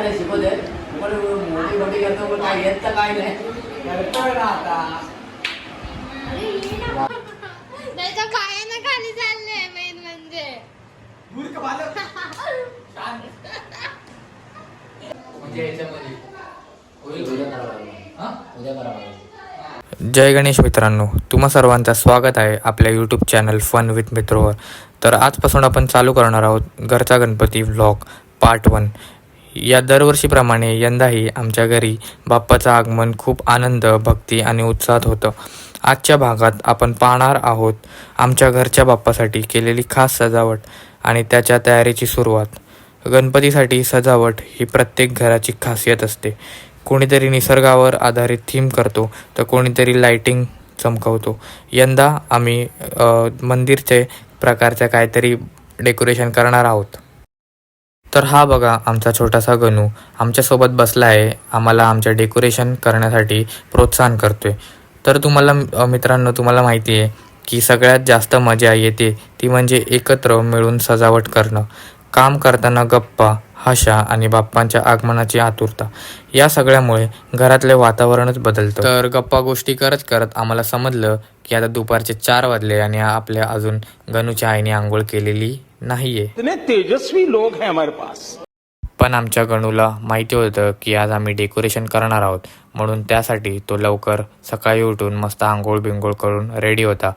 त्याला शिकवते पण मोठी मोठी करतो पण काय येत तर काय नाही करतोय ना आता त्याच्या पायानं खाली चाललंय मेन म्हणजे मूर्ख बालक शांत म्हणजे याच्यामध्ये उद्या करावं जय गणेश मित्रांनो, तुम्हा सर्वांचं स्वागत आहे आपल्या यूट्यूब चॅनल फन विथ मित्रवर. तर आजपासून आपण चालू करणार आहोत घरचा गणपती व्लॉग पार्ट 1. या दरवर्षीप्रमाणे यंदाही आमच्या घरी बाप्पाचं आगमन खूप आनंद, भक्ती आणि उत्साहात होतं. आजच्या भागात आपण पाहणार आहोत आमच्या घरच्या बाप्पासाठी केलेली खास सजावट आणि त्याच्या तयारीची सुरुवात. गणपतीसाठी सजावट ही प्रत्येक घराची खासियत असते. कोणीतरी निसर्गावर आधारित थीम करतो तर कोणीतरी लाइटिंग चमकवतो. यंदा आम्ही मंदिरचे प्रकारचं काहीतरी डेकोरेशन करणार आहोत. तर हा बघा आमचा छोटासा गणू आमच्यासोबत बसला आहे, आम्हाला आमच्या डेकोरेशन करण्यासाठी प्रोत्साहन करतोय. तर तुम्हाला मित्रांनो, तुम्हाला माहिती आहे की सगळ्यात जास्त मजा येते ती म्हणजे एकत्र मिळून सजावट करणं. काम करताना गप्पा, हशा आणि बाप्पांच्या आगमनाची आतुरता या सगळ्यामुळे घरातले वातावरणच बदलतं. तर गप्पा गोष्टी करत करत आम्हाला समजलं की आता दुपारचे 4 वाजले आणि आपल्या अजून गणूच्या आईने आंघोळ केलेली नाहीये. इतने तेजस्वी लोग हैं हमारे पास. पण आमच्या गणूला माहिती होतं की आज आम्ही डेकोरेशन करणार आहोत, म्हणून त्यासाठी तो लवकर सकाळी उठून मस्त आंघोळ बिंघोळ करून रेडी होता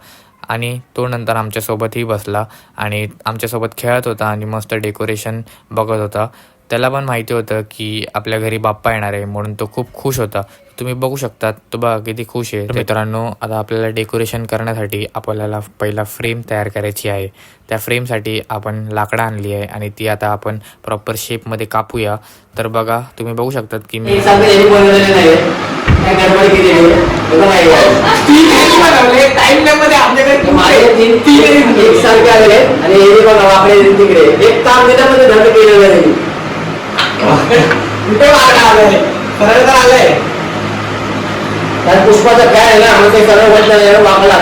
आणि तो नंतर आमच्यासोबतही बसला आणि आमच्यासोबत खेळत होता आणि मस्त डेकोरेशन बघत होता. त्याला पण माहिती होतं की आपल्या घरी बाप्पा येणार आहे, म्हणून तो खूप खुश होता. तुम्ही बघू शकता तो बघा किती खुश आहे. मित्रांनो, आता आपल्याला डेकोरेशन करण्यासाठी आपल्याला पहिला फ्रेम तयार करायची आहे. त्या फ्रेमसाठी आपण लाकडं आणली आहे आणि ती आता आपण प्रॉपर शेपमध्ये कापूया. तर बघा, तुम्ही बघू शकतात की मी पुष्पाचा फॅन आहे ना, आमच्या सर्व वापरला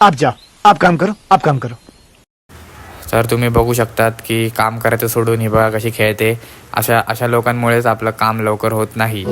आप जाओ, आप काम करो, आप काम करो. तर तुम्ही बघू शकतात की काम करायचं सोडून ही बघा कशी खेळते. अशा लोकांमुळेच आपलं काम लवकर होत नाही.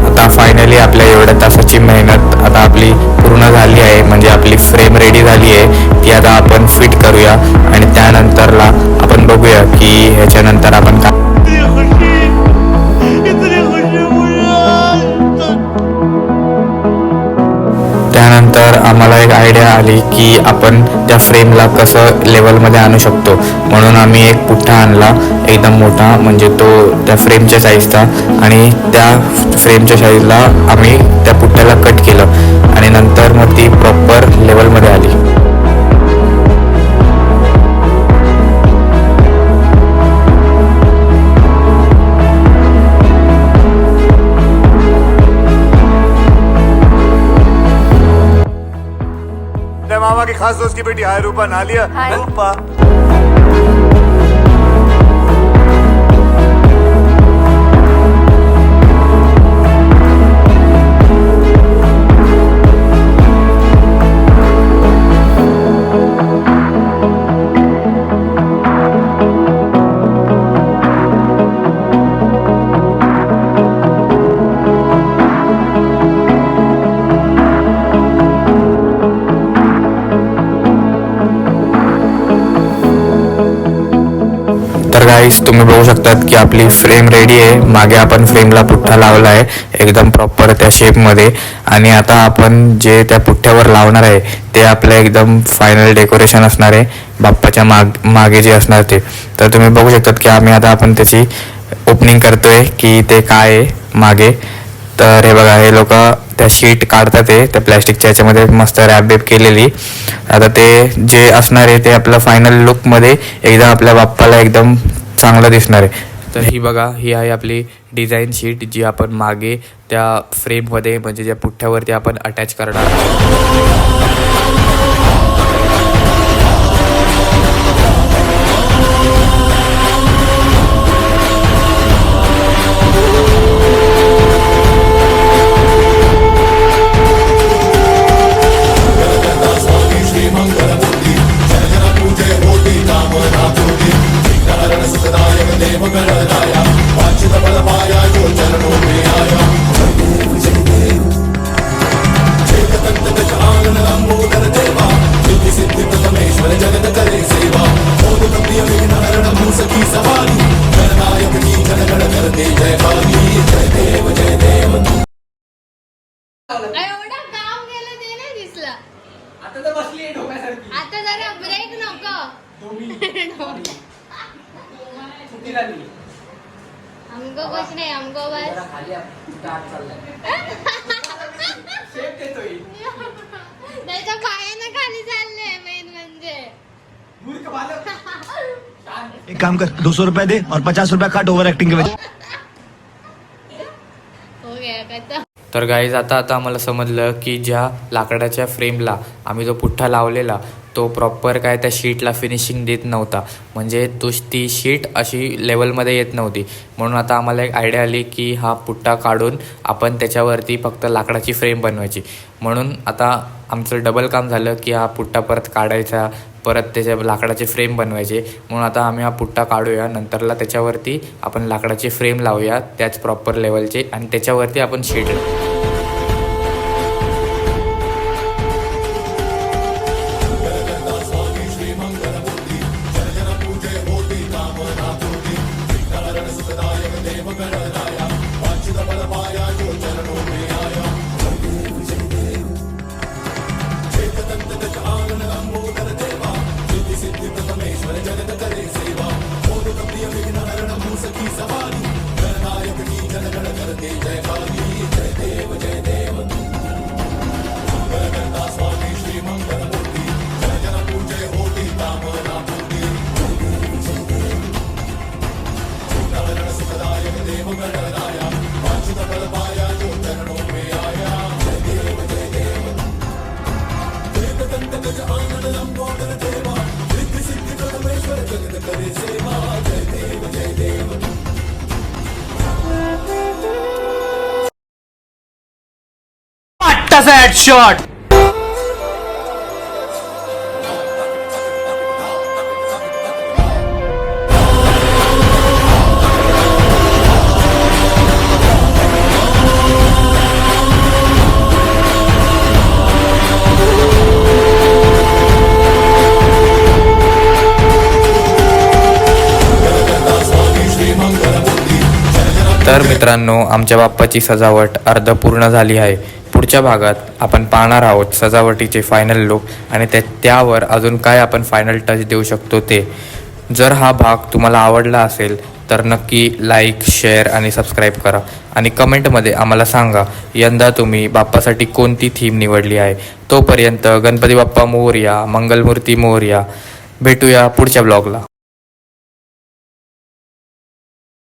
आता फायनली आपल्या एवढ्या तासाची मेहनत आता आपली पूर्ण झाली आहे. म्हणजे आपली फ्रेम रेडी झाली आहे. ती आता आपण फिट करूया आणि त्यानंतरला आपण बघूया की ह्याच्यानंतर आपण त्यानंतर आम्हाला एक आयडिया आली की आपण त्या फ्रेमला कसं लेवलमध्ये आणू शकतो. म्हणून आम्ही एक पुठ्ठा आणला एकदम मोठा, म्हणजे तो त्या फ्रेमच्या साईजचा, आणि त्या फ्रेमच्या साईजला आम्ही त्या पुठ्ठ्याला कट केलं आणि नंतर मग ती प्रॉपर लेवलमध्ये आली. मामा की खास दोस्त की बेटी. हाय रूपा. नालिया. रूपा. गाईस, तुम्ही बघू शकतात की आपली फ्रेम रेडी आहे. मागे आपण फ्रेमला पुठ्ठा लावला आहे एकदम प्रॉपर त्या शेपमध्ये, आणि आता आपण जे त्या पुठ्ठ्यावर लावणार आहे ते आपलं एकदम फायनल डेकोरेशन असणार आहे बाप्पाच्या मागे जे असणार ते. तर तुम्ही बघू शकतात की आपण त्याची ओपनिंग करतोय की ते काय आहे मागे. तर हे बघा, हे लोक त्या शीट काढतात आहे त्या प्लॅस्टिकच्या ह्याच्यामध्ये मस्त रॅप बेप केलेली. आता ते जे असणार आहे ते आपलं फायनल लुकमध्ये एकदम आपल्या बाप्पाला एकदम चांगलं दिसणार आहे. तर ही बघा, ही आहे आपली डिझाईन शीट जी आपण मागे त्या फ्रेममध्ये म्हणजे ज्या पुठ्ठ्यावरती आपण अटॅच करणार आहोत. एवढं काम केलं ते नाही दिसलं. आता तर बसली आहे ढोकासारखी. आता जरा ब्रेक नको. सुट्टी लागली. हमको कुछ नहीं, हमको बस जरा खाली आत चाललाय. शेप देतोय. त्याच्या पायानं खाली चाललंय मेन म्हणजे. मूर्ख बालक. एक काम कर, 200 रुपए दे और 50 रुपया काट ओवर एक्टिंग के वजह. हो गया कहता. तर गाईज आता आम्हाला समजलं की ज्या लाकडाच्या फ्रेमला आम्ही जो पुठ्ठा लावलेला तो प्रॉपर काय त्या शीटला फिनिशिंग देत नव्हता. म्हणजे ती शीट अशी लेवलमध्ये येत नव्हती. म्हणून आता आम्हाला एक आयडिया आली की हा पुठ्ठा काढून आपण त्याच्यावरती फक्त लाकडाची फ्रेम बनवायची. म्हणून आता आमचं डबल काम झालं की हा पुठ्ठा परत काढायचा, परत त्याच्या लाकडाची फ्रेम बनवायचे. म्हणून आता आम्ही हा पुठ्ठा काढूया, नंतरला त्याच्यावरती आपण लाकडाची फ्रेम लावूया त्याच प्रॉपर लेवलचे आणि त्याच्यावरती आपण शीट लावू. Headshot. तर मित्रांनो, आमच्या बाप्पाची सजावट अर्ध पूर्ण झाली आहे. पुढच्या भागात आपण पाहणार आहोत सजावटीचे फायनल लुक आणि त्यावर अजून काय आपण फायनल टच देऊ शकतो ते. जर हा भाग तुम्हाला आवडला असेल तर नक्की लाईक, शेअर आणि सबस्क्राईब करा आणि कमेंटमध्ये आम्हाला सांगा यंदा तुम्ही बाप्पासाठी कोणती थीम निवडली आहे. तोपर्यंत गणपती बाप्पा मोरया, मंगलमूर्ती मोरया. भेटूया पुढच्या ब्लॉगला.